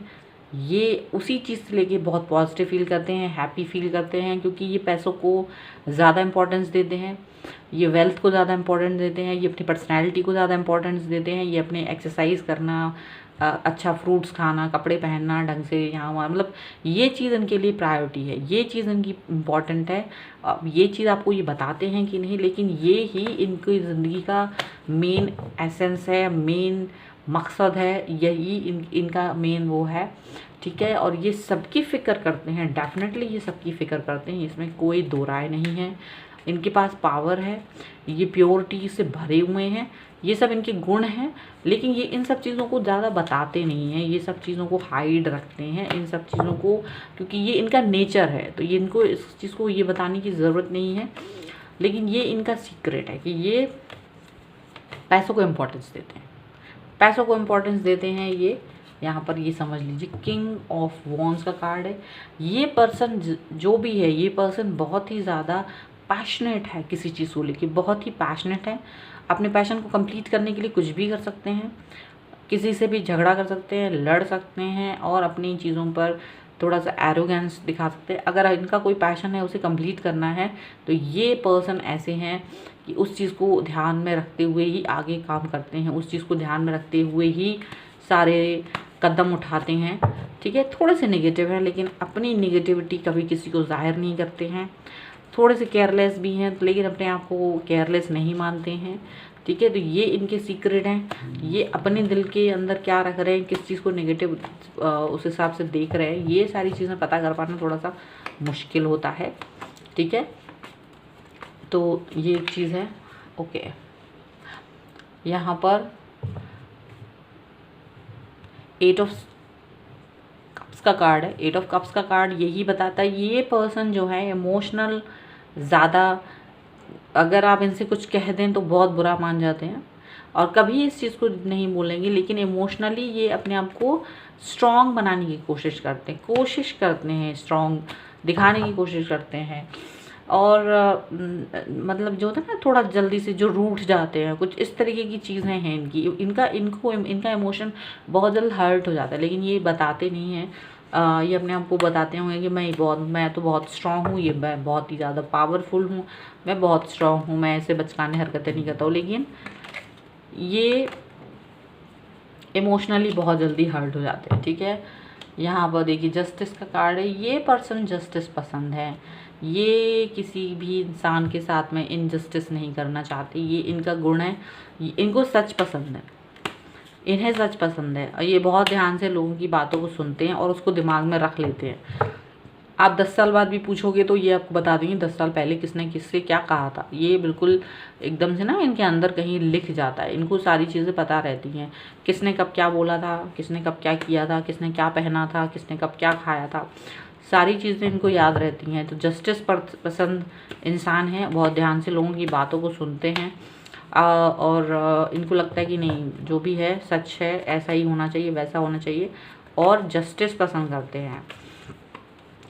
ये उसी चीज़ से लेके बहुत पॉजिटिव फील करते हैं, हैप्पी फील करते हैं, क्योंकि ये पैसों को ज़्यादा इम्पोर्टेंस देते हैं, ये वेल्थ को ज़्यादा इम्पोर्टेंस देते हैं, ये अपनी पर्सनैलिटी को ज़्यादा इम्पोर्टेंस देते हैं, ये अपने एक्सरसाइज करना, अच्छा फ्रूट्स खाना, कपड़े पहनना ढंग से, यहाँ वहाँ, मतलब ये चीज़ इनके लिए प्रायोरिटी है, ये चीज़ इनकी इम्पॉर्टेंट है। अब ये चीज़ आपको ये बताते हैं कि नहीं, लेकिन ये ही इनकी ज़िंदगी का मेन एसेंस है, मेन मकसद है, यही इनका मेन वो है, ठीक है। और ये सबकी फ़िक्र करते हैं, डेफिनेटली ये सबकी फ़िक्र करते हैं, इसमें कोई दो राय नहीं है। इनके पास पावर है, ये प्योरिटी से भरे हुए हैं, ये सब इनके गुण हैं, लेकिन ये इन सब चीज़ों को ज़्यादा बताते नहीं हैं, ये सब चीज़ों को हाइड रखते हैं, इन सब चीज़ों को, क्योंकि ये इनका नेचर है, तो ये इनको इस चीज़ को ये बताने की ज़रूरत नहीं है। लेकिन ये इनका सीक्रेट है कि ये पैसों को इम्पोर्टेंस देते हैं, पैसों को इम्पोर्टेंस देते हैं। ये यहाँ पर ये समझ लीजिए किंग ऑफ वॉन्ड्स का कार्ड है। ये पर्सन जो भी है, ये पर्सन बहुत ही ज़्यादा पैशनेट है किसी चीज़ को लेके, बहुत ही पैशनेट है। अपने पैशन को कंप्लीट करने के लिए कुछ भी कर सकते हैं, किसी से भी झगड़ा कर सकते हैं, लड़ सकते हैं, और अपनी चीज़ों पर थोड़ा सा एरोगेंस दिखा सकते हैं। अगर इनका कोई पैशन है उसे कंप्लीट करना है, तो ये पर्सन ऐसे हैं कि उस चीज़ को ध्यान में रखते हुए ही आगे काम करते हैं, उस चीज़ को ध्यान में रखते हुए ही सारे कदम उठाते हैं, ठीक है। थोड़े से नेगेटिव हैं, लेकिन अपनी नेगेटिविटी कभी किसी को ज़ाहिर नहीं करते हैं। थोड़े से केयरलेस भी हैं, लेकिन अपने आप को केयरलेस नहीं मानते हैं, ठीक है। तो ये इनके सीक्रेट हैं। ये अपने दिल के अंदर क्या रख रहे हैं, किस चीज़ को नेगेटिव उस हिसाब से देख रहे हैं, ये सारी चीज़ें पता कर पाना थोड़ा सा मुश्किल होता है, ठीक है। तो ये एक चीज़ है। ओके, यहाँ पर 8 ऑफ कप्स का कार्ड है। 8 ऑफ कप्स का कार्ड यही बताता है ये पर्सन जो है इमोशनल ज़्यादा, अगर आप इनसे कुछ कह दें तो बहुत बुरा मान जाते हैं और कभी इस चीज़ को नहीं बोलेंगे, लेकिन इमोशनली ये अपने आप को स्ट्रॉन्ग बनाने की कोशिश करते हैं, स्ट्रॉन्ग दिखाने की कोशिश करते हैं। और मतलब जो होता है ना, थोड़ा जल्दी से जो रूठ जाते हैं, कुछ इस तरीके की चीज़ें हैं इनकी। इनका इमोशन बहुत जल्द हर्ट हो जाता है, लेकिन ये बताते नहीं हैं। ये अपने आप को बताते होंगे कि मैं तो बहुत स्ट्रॉन्ग हूँ, ये मैं बहुत ही ज़्यादा पावरफुल हूँ, मैं बहुत स्ट्रॉन्ग हूँ, मैं ऐसे बचकाने हरकतें नहीं करता हूँ। लेकिन ये इमोशनली बहुत जल्दी हर्ट हो जाते हैं, ठीक है। यहाँ पर देखिए जस्टिस का कार्ड है। ये पर्सन जस्टिस पसंद है, ये किसी भी इंसान के साथ में इनजस्टिस नहीं करना चाहते, ये इनका गुण है। इनको सच पसंद है, इन्हें सच पसंद है और ये बहुत ध्यान से लोगों की बातों को सुनते हैं और उसको दिमाग में रख लेते हैं। आप 10 साल बाद भी पूछोगे तो ये आपको बता देंगे 10 साल पहले किसने किससे क्या कहा था। ये बिल्कुल एकदम से ना इनके अंदर कहीं लिख जाता है, इनको सारी चीज़ें पता रहती हैं, किसने कब क्या बोला था, किसने कब क्या किया था, किसने क्या पहना था, किसने कब क्या खाया था, सारी चीज़ें इनको याद रहती हैं। तो जस्टिस पसंद इंसान है, बहुत ध्यान से लोगों की बातों को सुनते हैं और इनको लगता है कि नहीं जो भी है सच है, ऐसा ही होना चाहिए, वैसा होना चाहिए, और जस्टिस पसंद करते हैं।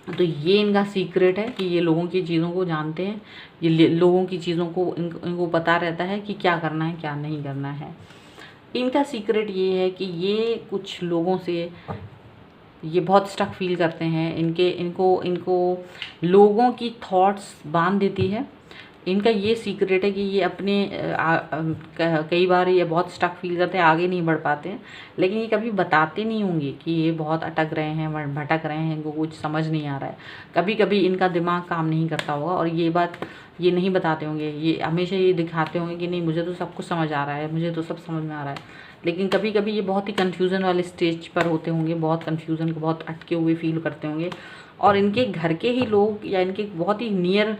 तो ये इनका सीक्रेट है कि ये लोगों की चीज़ों को जानते हैं, ये लोगों की चीज़ों को इनको पता रहता है कि क्या करना है क्या नहीं करना है। इनका सीक्रेट ये है कि ये कुछ लोगों से ये बहुत स्टक फील करते हैं, इनको लोगों की थॉट्स बांध देती है। इनका ये सीक्रेट है कि ये अपने कई बार ये बहुत स्टक फील करते हैं, आगे नहीं बढ़ पाते हैं, लेकिन ये कभी बताते नहीं होंगे कि ये बहुत अटक रहे हैं, भटक रहे हैं, इनको कुछ समझ नहीं आ रहा है। कभी कभी इनका दिमाग काम नहीं करता होगा और ये बात ये नहीं बताते होंगे, ये हमेशा ये दिखाते होंगे कि नहीं मुझे तो सब कुछ समझ आ रहा है, मुझे तो सब समझ में आ रहा है। लेकिन कभी कभी ये बहुत ही कन्फ्यूज़न वाले स्टेज पर होते होंगे, बहुत कन्फ्यूज़न को बहुत अटके हुए फील करते होंगे और इनके घर के ही लोग या इनके बहुत ही नियर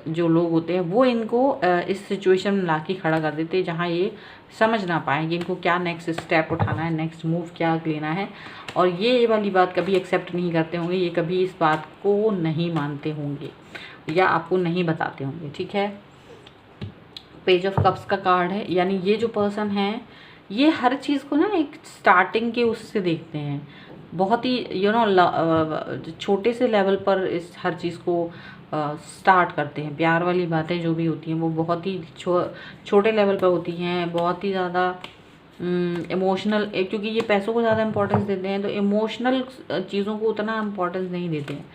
जो लोग होते हैं वो इनको इस सिचुएशन में ला के खड़ा कर देते हैं जहाँ ये समझ ना पाएँ कि इनको क्या नेक्स्ट स्टेप उठाना है, नेक्स्ट मूव क्या लेना है। और ये वाली बात कभी एक्सेप्ट नहीं करते होंगे, ये कभी इस बात को नहीं मानते होंगे या आपको नहीं बताते होंगे, ठीक है। पेज ऑफ कप्स का कार्ड है, यानी ये जो पर्सन है ये हर चीज़ को ना एक स्टार्टिंग के उससे देखते हैं, बहुत ही छोटे से लेवल पर इस हर चीज़ को स्टार्ट करते हैं। प्यार वाली बातें जो भी होती हैं वो बहुत ही छोटे लेवल पर होती हैं, बहुत ही ज़्यादा इमोशनल, क्योंकि ये पैसों को ज़्यादा इम्पोर्टेंस देते हैं तो इमोशनल चीज़ों को उतना इम्पोर्टेंस नहीं देते हैं,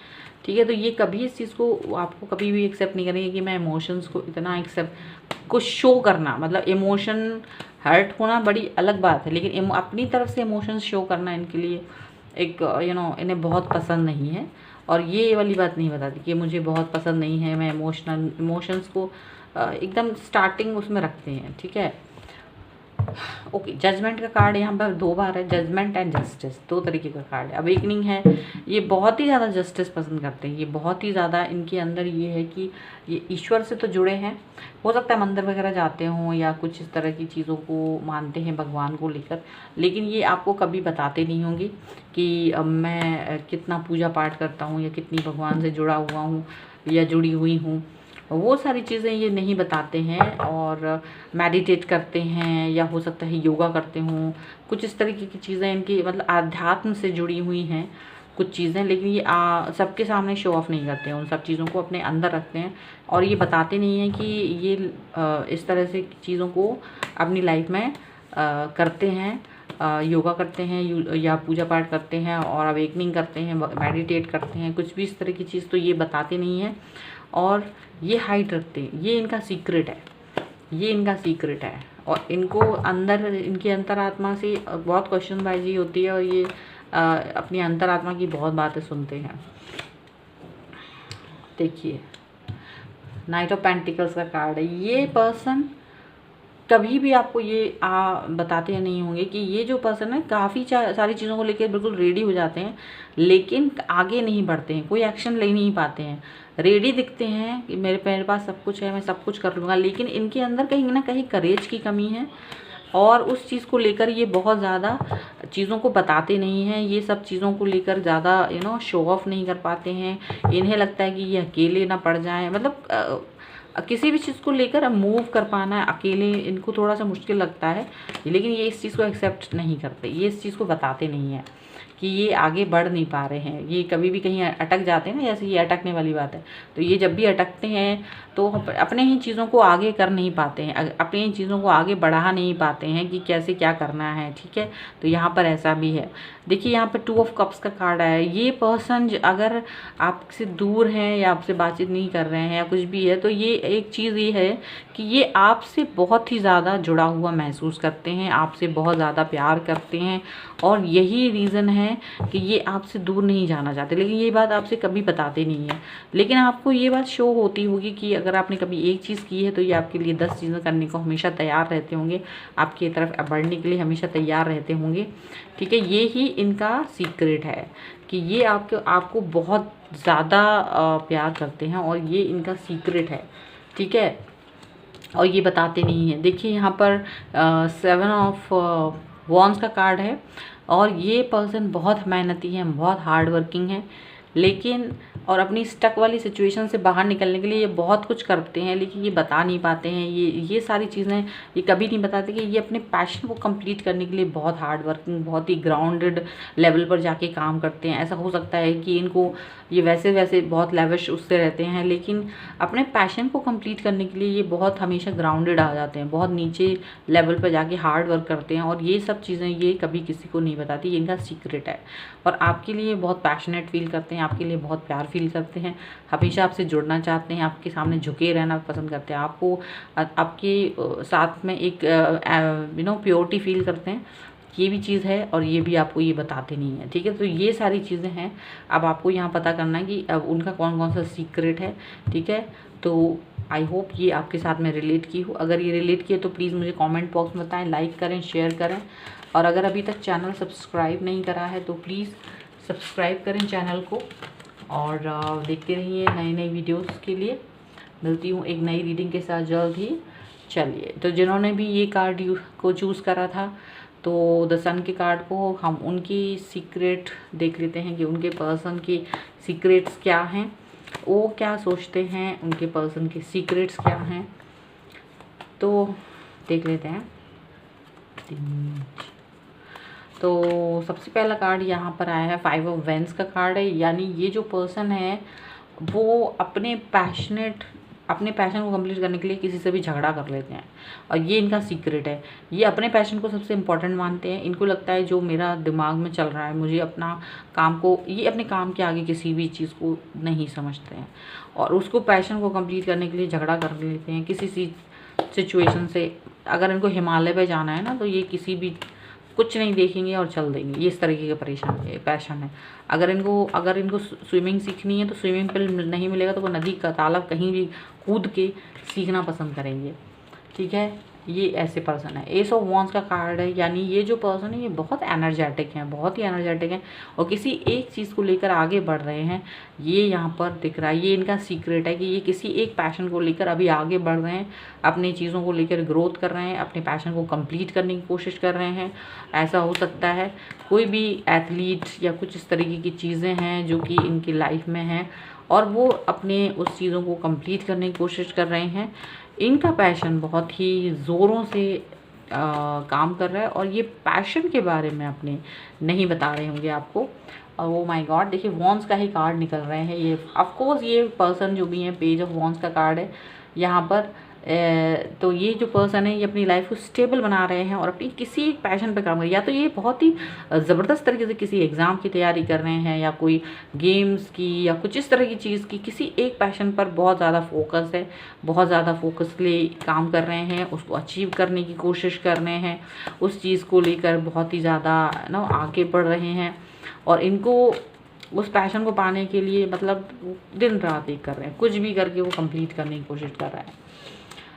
ठीक है। तो ये कभी इस चीज़ को आपको कभी भी एक्सेप्ट नहीं करेंगे कि मैं इमोशंस को इतना एक्सेप्ट को शो करना, मतलब इमोशन हर्ट होना बड़ी अलग बात है, लेकिन अपनी तरफ से इमोशंस शो करना इनके लिए एक इन्हें बहुत पसंद नहीं है। और ये वाली बात नहीं बताती कि मुझे बहुत पसंद नहीं है, मैं इमोशंस को एकदम स्टार्टिंग उसमें रखते हैं, ठीक है। ओके, जजमेंट का कार्ड यहाँ पर 2 बार है, जजमेंट एंड जस्टिस, 2 तरीके का कार्ड है। अवेकनिंग है, ये बहुत ही ज़्यादा जस्टिस पसंद करते हैं, ये बहुत ही ज़्यादा इनके अंदर ये है कि ये ईश्वर से तो जुड़े हैं, हो सकता है मंदिर वगैरह जाते हों या कुछ इस तरह की चीज़ों को मानते हैं भगवान को लेकर, लेकिन ये आपको कभी बताते नहीं होंगे कि मैं कितना पूजा पाठ करता हूँ या कितनी भगवान से जुड़ा हुआ हूँ या जुड़ी हुई हूँ, वो सारी चीज़ें ये नहीं बताते हैं। और मेडिटेट करते हैं या हो सकता है योगा करते हों, कुछ इस तरीके की चीज़ें इनकी मतलब आध्यात्म से जुड़ी हुई हैं कुछ चीज़ें, लेकिन ये सबके सामने शो ऑफ नहीं करते हैं, उन सब चीज़ों को अपने अंदर रखते हैं और ये बताते नहीं हैं कि ये इस तरह से चीज़ों को अपनी लाइफ में करते हैं, योगा करते हैं या पूजा पाठ करते हैं और अवेकनिंग करते हैं, मेडिटेट करते हैं, कुछ भी इस तरह की चीज़ तो ये बताते नहीं हैं और ये हाइड रखते हैं। ये इनका सीक्रेट है, ये इनका सीक्रेट है। और इनको अंदर, इनकी अंतरात्मा से बहुत क्वेश्चनबाजी होती है और ये अपनी अंतरात्मा की बहुत बातें सुनते हैं। देखिए नाइट ऑफ पेंटिकल्स का कार्ड है। ये पर्सन कभी भी आपको ये बताते नहीं होंगे कि ये जो पर्सन है काफ़ी सारी चीज़ों को लेकर बिल्कुल रेडी हो जाते हैं, लेकिन आगे नहीं बढ़ते हैं, कोई एक्शन ले नहीं पाते हैं। रेडी दिखते हैं कि मेरे पास सब कुछ है, मैं सब कुछ कर लूँगा, लेकिन इनके अंदर कहीं ना कहीं करेज की कमी है और उस चीज़ को लेकर ये बहुत ज़्यादा चीज़ों को बताते नहीं हैं। ये सब चीज़ों को लेकर ज़्यादा शो ऑफ नहीं कर पाते हैं। इन्हें लगता है कि ये अकेले ना पड़ जाएं, मतलब किसी भी चीज़ को लेकर मूव कर पाना है अकेले इनको थोड़ा सा मुश्किल लगता है, लेकिन ये इस चीज़ को एक्सेप्ट नहीं करते, ये इस चीज़ को बताते नहीं हैं कि ये आगे बढ़ नहीं पा रहे हैं। ये कभी भी कहीं अटक जाते हैं ना, जैसे ये अटकने वाली बात है, तो ये जब भी अटकते हैं तो अपने ही चीज़ों को आगे कर नहीं पाते हैं, अपनी ही चीज़ों को आगे बढ़ा नहीं पाते हैं कि कैसे क्या करना है। ठीक है, तो यहाँ पर ऐसा भी है। देखिए यहाँ पर 2 ऑफ कप्स का कार्ड आया है। ये पर्सन अगर आपसे दूर हैं या आपसे बातचीत नहीं कर रहे हैं या कुछ भी है, तो ये एक चीज़ ये है कि ये आपसे बहुत ही ज़्यादा जुड़ा हुआ महसूस करते हैं, आपसे बहुत ज़्यादा प्यार करते हैं और यही रीज़न है कि ये आपसे दूर नहीं जाना चाहते, लेकिन ये बात आपसे कभी बताते नहीं है। लेकिन आपको ये बात शो होती होगी कि अगर आपने कभी एक चीज़ की है तो ये आपके लिए 10 चीज़ें करने को हमेशा तैयार रहते होंगे, आपकी तरफ बढ़ने के लिए हमेशा तैयार रहते होंगे। ठीक है, ये ही इनका सीक्रेट है कि ये आपको बहुत ज़्यादा प्यार करते हैं और ये इनका सीक्रेट है। ठीक है, और ये बताते नहीं हैं। देखिए यहाँ पर 7 ऑफ वॉन्ड्स का कार्ड है और ये पर्सन बहुत मेहनती है, बहुत हार्ड वर्किंग है, लेकिन और अपनी स्टक वाली सिचुएशन से बाहर निकलने के लिए ये बहुत कुछ करते हैं, लेकिन ये बता नहीं पाते हैं। ये सारी चीज़ें ये कभी नहीं बताते कि ये अपने पैशन को कंप्लीट करने के लिए बहुत हार्ड वर्किंग, बहुत ही ग्राउंडेड लेवल पर जाके काम करते हैं। ऐसा हो सकता है कि इनको ये वैसे बहुत लेविश उससे रहते हैं, लेकिन अपने पैशन को कंप्लीट करने के लिए ये बहुत हमेशा ग्राउंडेड आ जाते हैं, बहुत नीचे लेवल पर जाके हार्ड वर्क करते हैं और ये सब चीज़ें ये कभी किसी को नहीं बताती, ये इनका सीक्रेट है। और आपके लिए बहुत पैशनेट फील करते हैं, आपके लिए बहुत प्यार फील करते हैं, हमेशा आपसे जुड़ना चाहते हैं, आपके सामने झुके रहना पसंद करते हैं, आपको आपके साथ में एक प्योरिटी फील करते हैं। ये भी चीज़ है और ये भी आपको ये बताते नहीं हैं। ठीक है, तो ये सारी चीज़ें हैं। अब आपको यहाँ पता करना है कि अब उनका कौन कौन सा सीक्रेट है। ठीक है, तो आई होप ये आपके साथ में रिलेट की हो। अगर ये रिलेट किए तो प्लीज़ मुझे कमेंट बॉक्स में बताएं, लाइक करें, शेयर करें और अगर अभी तक चैनल सब्सक्राइब नहीं करा है तो प्लीज़ सब्सक्राइब करें चैनल को और देखते रहिए नई नई वीडियोस के लिए। मिलती हूँ एक नई रीडिंग के साथ जल्द ही। चलिए, तो जिन्होंने भी ये कार्ड को चूज़ करा था तो द सन के कार्ड को हम उनकी सीक्रेट देख लेते हैं कि उनके पर्सन की सीक्रेट्स क्या हैं, वो क्या सोचते हैं, उनके पर्सन के सीक्रेट्स क्या हैं, तो देख लेते हैं। तो सबसे पहला कार्ड यहाँ पर आया है 5 ऑफ वेंस का कार्ड है, यानी ये जो पर्सन है वो अपने पैशन को कंप्लीट करने के लिए किसी से भी झगड़ा कर लेते हैं और ये इनका सीक्रेट है। ये अपने पैशन को सबसे इम्पोर्टेंट मानते हैं। इनको लगता है जो मेरा दिमाग में चल रहा है, मुझे अपना काम को, ये अपने काम के आगे किसी भी चीज़ को नहीं समझते हैं और उसको पैशन को कंप्लीट करने के लिए झगड़ा कर लेते हैं किसी सिचुएशन से। अगर इनको हिमालय पे जाना है ना तो ये किसी भी कुछ नहीं देखेंगे और चल देंगे, ये इस तरीके का पैशन है। अगर इनको स्विमिंग सीखनी है तो स्विमिंग पूल नहीं मिलेगा तो वो नदी का तालाब कहीं भी कूद के सीखना पसंद करेंगे। ठीक है, ये ऐसे पर्सन है। एस ऑफ वॉन्ड्स का कार्ड है, यानी ये जो पर्सन है ये बहुत एनर्जेटिक हैं, बहुत ही एनर्जेटिक हैं और किसी एक चीज़ को लेकर आगे बढ़ रहे हैं। ये यहाँ पर दिख रहा है, ये इनका सीक्रेट है कि ये किसी एक पैशन को लेकर अभी आगे बढ़ रहे हैं, अपनी चीज़ों को लेकर ग्रोथ कर रहे हैं, अपने पैशन को कंप्लीट करने की कोशिश कर रहे हैं। ऐसा हो सकता है कोई भी एथलीट या कुछ इस तरीके की चीज़ें हैं जो कि इनकी लाइफ में हैं और वो अपने उस चीज़ों को कंप्लीट करने की कोशिश कर रहे हैं। इनका पैशन बहुत ही ज़ोरों से काम कर रहा है और ये पैशन के बारे में अपने नहीं बता रहे होंगे आपको। और वो माय गॉड, देखिए वॉन्ड्स का ही कार्ड निकल रहे हैं। ये ऑफ कोर्स ये पर्सन जो भी है पेज ऑफ वॉन्ड्स का कार्ड है। यहाँ पर तो ये जो पर्सन है ये अपनी लाइफ को स्टेबल बना रहे हैं और अपनी किसी एक पैशन पे काम कर, या तो ये बहुत ही ज़बरदस्त तरीके से किसी एग्ज़ाम की तैयारी कर रहे हैं या कोई गेम्स की या कुछ इस तरह की चीज़ की, किसी एक पैशन पर बहुत ज़्यादा फोकस है, बहुत ज़्यादा फोकसली काम कर रहे हैं, उसको अचीव करने की कोशिश कर रहे हैं, उस चीज़ को लेकर बहुत ही ज़्यादा आगे बढ़ रहे हैं और इनको उस पैशन को पाने के लिए मतलब दिन रात एक कर रहे हैं, कुछ भी करके वो कंप्लीट करने की कोशिश कर रहा है।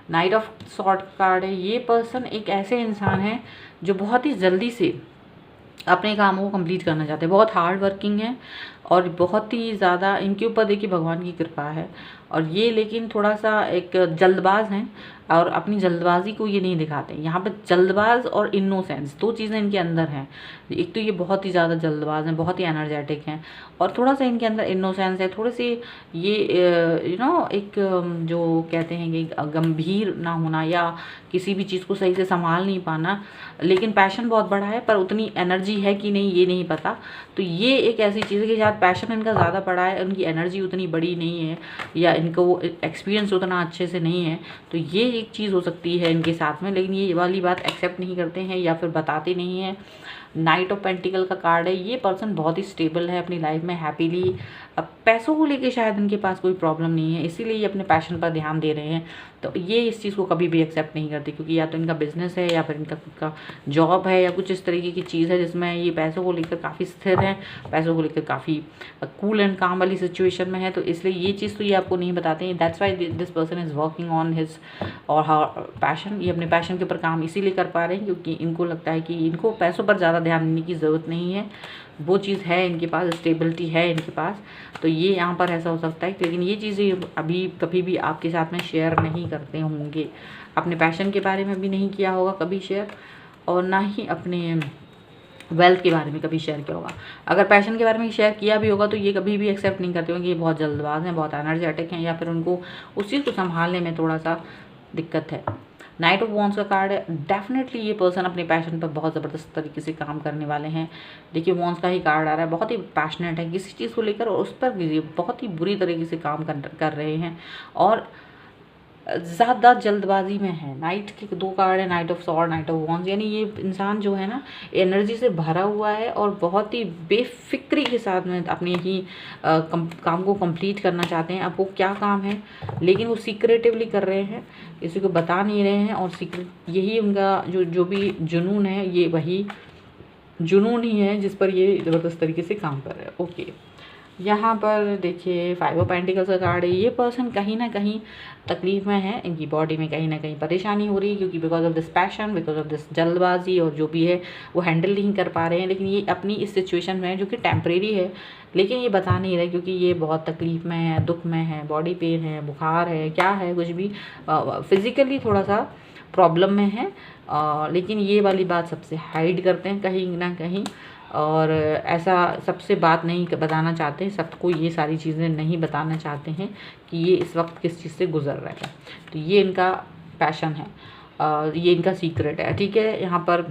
नाइट ऑफ सॉर्ड कार्ड है, ये पर्सन एक ऐसे इंसान है जो बहुत ही जल्दी से अपने कामों को कंप्लीट करना चाहते हैं, बहुत हार्ड वर्किंग है और बहुत ही ज़्यादा इनके ऊपर देखिए भगवान की कृपा है। और ये लेकिन थोड़ा सा एक जल्दबाज हैं और अपनी जल्दबाजी को ये नहीं दिखाते। यहाँ पर जल्दबाज और इनोसेंस दो चीज़ें इनके अंदर हैं। एक तो ये बहुत ही ज़्यादा जल्दबाज हैं, बहुत ही एनर्जेटिक हैं और थोड़ा सा इनके अंदर इनोसेंस है, थोड़ी सी ये एक जो कहते हैं कि गंभीर ना होना या किसी भी चीज़ को सही से संभाल नहीं पाना। लेकिन पैशन बहुत बड़ा है पर उतनी एनर्जी है कि नहीं ये नहीं पता। तो ये एक ऐसी चीज़ है कि शायद पैशन इनका ज़्यादा बड़ा है, उनकी एनर्जी उतनी बड़ी नहीं है या इनको वो एक्सपीरियंस उतना अच्छे से नहीं है। तो ये एक चीज़ हो सकती है इनके साथ में, लेकिन ये वाली बात एक्सेप्ट नहीं करते हैं या फिर बताते नहीं हैं। नाइट ऑफ पेंटिकल का कार्ड है, ये पर्सन बहुत ही स्टेबल है अपनी लाइफ में हैप्पीली। अब पैसों को लेके शायद इनके पास कोई प्रॉब्लम नहीं है, इसीलिए ये अपने पैशन पर ध्यान दे रहे हैं। तो ये इस चीज़ को कभी भी एक्सेप्ट नहीं करते क्योंकि या तो इनका बिजनेस है या फिर इनका खुद का जॉब है या कुछ इस तरीके की चीज़ है जिसमें ये पैसों को लेकर काफ़ी स्थिर हैं, पैसों को लेकर काफ़ी कूल एंड काम वाली सिचुएशन में है। तो इसलिए ये चीज़ तो ये आपको नहीं बताते हैं। That's why this person is working on his और हर पैशन। ये अपने पैशन के ऊपर काम इसीलिए कर पा रहे हैं क्योंकि इनको लगता है कि इनको पैसों पर ज़्यादा ध्यान देने की ज़रूरत नहीं है, वो चीज़ है इनके पास, स्टेबिलिटी है इनके पास। तो ये यहाँ पर ऐसा हो सकता है, लेकिन ये चीज़ें अभी कभी भी आपके साथ में शेयर नहीं करते होंगे। अपने पैशन के बारे में भी नहीं किया होगा कभी शेयर और ना ही अपने वेल्थ के बारे में कभी शेयर किया होगा। अगर पैशन के बारे में शेयर किया भी होगा तो ये कभी भी एक्सेप्ट नहीं करते होंगे, ये बहुत जल्दबाज हैं, बहुत एनर्जेटिक हैं या फिर उनको उस चीज़ को संभालने में थोड़ा सा दिक्कत है। नाइट ऑफ वॉन्ड्स का कार्ड है, डेफिनेटली ये पर्सन अपने पैशन पर बहुत ज़बरदस्त तरीके से काम करने वाले हैं। देखिए वॉन्ड्स का ही कार्ड आ रहा है, बहुत ही पैशनेट है किसी चीज़ को लेकर और उस पर बहुत ही बुरी तरीके से काम कर रहे हैं और ज़्यादा जल्दबाजी में है। नाइट के दो कार्ड है, night of sword, night of wands, यानी ये इंसान जो है ना एनर्जी से भरा हुआ है और बहुत ही बेफिक्री के साथ में अपने ही काम को कंप्लीट करना चाहते हैं। अब वो क्या काम है लेकिन वो सीक्रेटिवली कर रहे हैं, किसी को बता नहीं रहे हैं और सीक्रेट यही उनका जो भी जुनून है, ये वही जुनून ही है जिस पर ये ज़बरदस्त तरीके से काम कर रहे हैं। ओके, यहाँ पर देखिए 5 ऑफ पेंटिकल्स का कार्ड है, ये पर्सन कहीं ना कहीं तकलीफ में है, इनकी बॉडी में कहीं ना कहीं परेशानी हो रही है क्योंकि because of this passion, because of this जल्दबाजी और जो भी है वो हैंडल नहीं कर पा रहे हैं। लेकिन ये अपनी इस सिचुएशन में है जो कि टेम्परेरी है, लेकिन ये बता नहीं रहे क्योंकि ये बहुत तकलीफ में है, दुख में है, बॉडी पेन है, बुखार है, क्या है कुछ भी फिज़िकली थोड़ा सा प्रॉब्लम में है। लेकिन ये वाली बात सबसे हाइड करते हैं कहीं ना कहीं और ऐसा सबसे बात नहीं बताना चाहते, सबको ये सारी चीज़ें नहीं बताना चाहते हैं कि ये इस वक्त किस चीज़ से गुजर रहा है। तो ये इनका पैशन है, ये इनका सीक्रेट है। ठीक है, यहाँ पर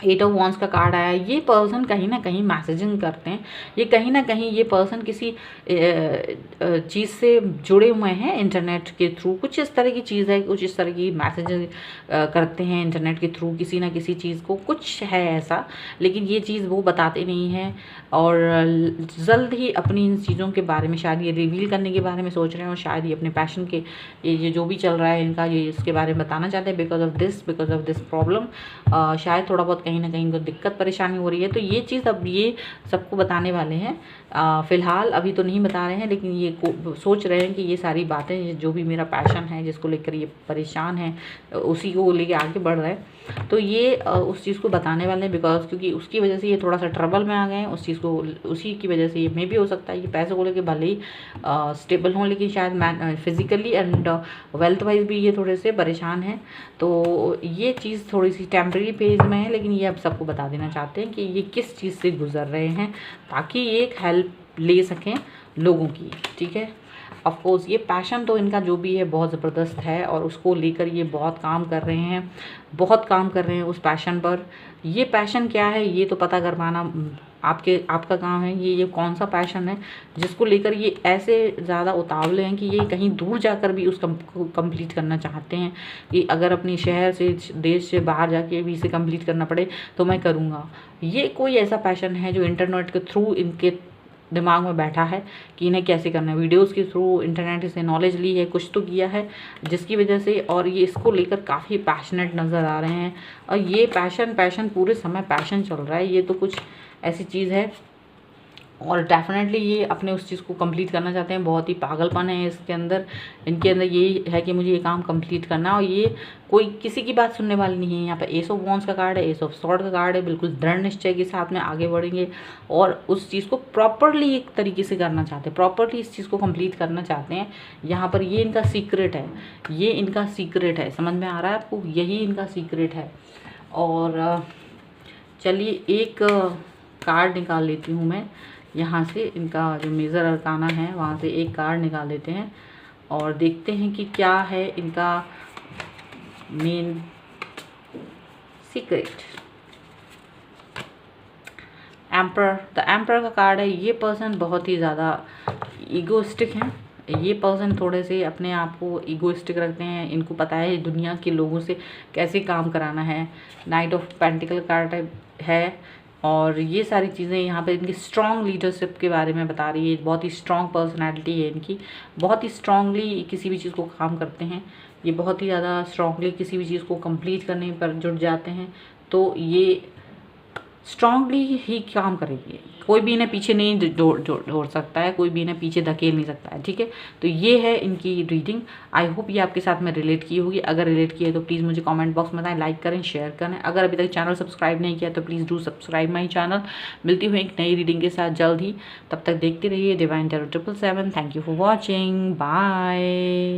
8 ऑफ वॉन्ड्स का कार्ड आया, ये पर्सन कहीं ना कहीं मैसेजिंग करते हैं, ये कहीं ना कहीं ये पर्सन किसी चीज़ से जुड़े हुए हैं इंटरनेट के थ्रू, कुछ इस तरह की चीज़ है, कुछ इस तरह की मैसेजिंग करते हैं इंटरनेट के थ्रू किसी ना किसी चीज़ को, कुछ है ऐसा, लेकिन ये चीज़ वो बताते नहीं हैं और जल्द ही अपनी इन चीज़ों के बारे में शायद ये रिवील करने के बारे में सोच रहे हैं और शायद ये अपने पैशन के ये जो भी चल रहा है इनका ये इसके बारे में बताना चाहते हैं। बिकॉज ऑफ दिस प्रॉब्लम शायद थोड़ा बहुत कहीं ना कहीं इनको दिक्कत परेशानी हो रही है। तो ये चीज़ अब ये सबको बताने वाले हैं, फ़िलहाल अभी तो नहीं बता रहे हैं, लेकिन ये सोच रहे हैं कि ये सारी बातें जो भी मेरा पैशन है जिसको लेकर ये परेशान है उसी को लेके आगे बढ़ रहे हैं। तो ये उस चीज़ को बताने वाले हैं बिकॉज क्योंकि उसकी वजह से ये थोड़ा सा ट्रबल में आ गए हैं, उस चीज़ को उसी की वजह से ये मे भी हो सकता है कि पैसों को लेके भले ही स्टेबल हों लेकिन शायद फिज़िकली एंड वेल्थ वाइज भी ये थोड़े से परेशान हैं। तो ये चीज़ थोड़ी सी टेम्प्रेरी फेज में है, लेकिन ये अब सबको बता देना चाहते हैं कि ये किस चीज़ से गुजर रहे हैं ताकि ये एक हेल्प ले सकें लोगों की। ठीक है, ऑफ कोर्स ये पैशन तो इनका जो भी है बहुत ज़बरदस्त है और उसको लेकर ये बहुत काम कर रहे हैं, बहुत काम कर रहे हैं उस पैशन पर। ये पैशन क्या है ये तो पता कर पाना आपका काम है। ये कौन सा पैशन है जिसको लेकर ये ऐसे ज़्यादा उतावले हैं कि ये कहीं दूर जाकर भी उस कंप्लीट करना चाहते हैं कि अगर अपने शहर से देश से बाहर जाके भी इसे कंप्लीट करना पड़े तो मैं करूँगा। ये कोई ऐसा पैशन है जो इंटरनेट के थ्रू इनके दिमाग में बैठा है कि इन्हें कैसे करना है। वीडियोस के थ्रू इंटरनेट से नॉलेज ली है, कुछ तो किया है जिसकी वजह से, और ये इसको लेकर काफ़ी पैशनेट नज़र आ रहे हैं। और ये पैशन पूरे समय पैशन चल रहा है। ये तो कुछ ऐसी चीज़ है और डेफिनेटली ये अपने उस चीज़ को कंप्लीट करना चाहते हैं। बहुत ही पागलपन है इसके अंदर, इनके अंदर यही है कि मुझे ये काम कंप्लीट करना है। और ये कोई किसी की बात सुनने वाली नहीं है। यहाँ पे एस ऑफ वॉन्ड्स का कार्ड है, एस ऑफ स्वॉर्ड का कार्ड है। बिल्कुल दृढ़ निश्चय के साथ में आगे बढ़ेंगे और उस चीज़ को प्रॉपरली एक तरीके से करना चाहते हैं, प्रॉपरली इस चीज़ को कंप्लीट करना चाहते हैं। यहाँ पर ये इनका सीक्रेट है, ये इनका सीक्रेट है। समझ में आ रहा है आपको? यही इनका सीक्रेट है। और चलिए एक कार्ड निकाल लेती हूँ मैं यहाँ से, इनका जो मेजर अरकाना है वहाँ से एक कार्ड निकाल लेते हैं और देखते हैं कि क्या है इनका main secret. Emperor, the emperor का कार्ड है। ये पर्सन बहुत ही ज़्यादा ईगोइस्टिक हैं। ये पर्सन थोड़े से अपने आप को ईगोइस्टिक रखते हैं। इनको पता है दुनिया के लोगों से कैसे काम कराना है। नाइट ऑफ पेंटिकल कार्ड है और ये सारी चीज़ें यहाँ पे इनकी स्ट्रॉन्ग लीडरशिप के बारे में बता रही है। बहुत ही स्ट्रॉन्ग पर्सनैलिटी है इनकी, बहुत ही स्ट्रांगली किसी भी चीज़ को काम करते हैं। ये बहुत ही ज़्यादा स्ट्रांगली किसी भी चीज़ को कंप्लीट करने पर जुट जाते हैं। तो ये स्ट्रांगली ही काम करेगी, कोई भी इन्हें पीछे नहीं जोड़ सकता है, कोई भी इन्हें पीछे धकेल नहीं सकता है। ठीक है, तो ये है इनकी रीडिंग। आई होप ये आपके साथ में रिलेट की होगी। अगर रिलेट की है तो प्लीज़ मुझे कमेंट बॉक्स में बताएं, लाइक करें, शेयर करें। अगर अभी तक चैनल सब्सक्राइब नहीं किया तो please do subscribe my channel. मिलती हूँ एक नई रीडिंग के साथ जल्द ही, तब तक देखते रहिए divine tarot 777। Thank you for watching, bye.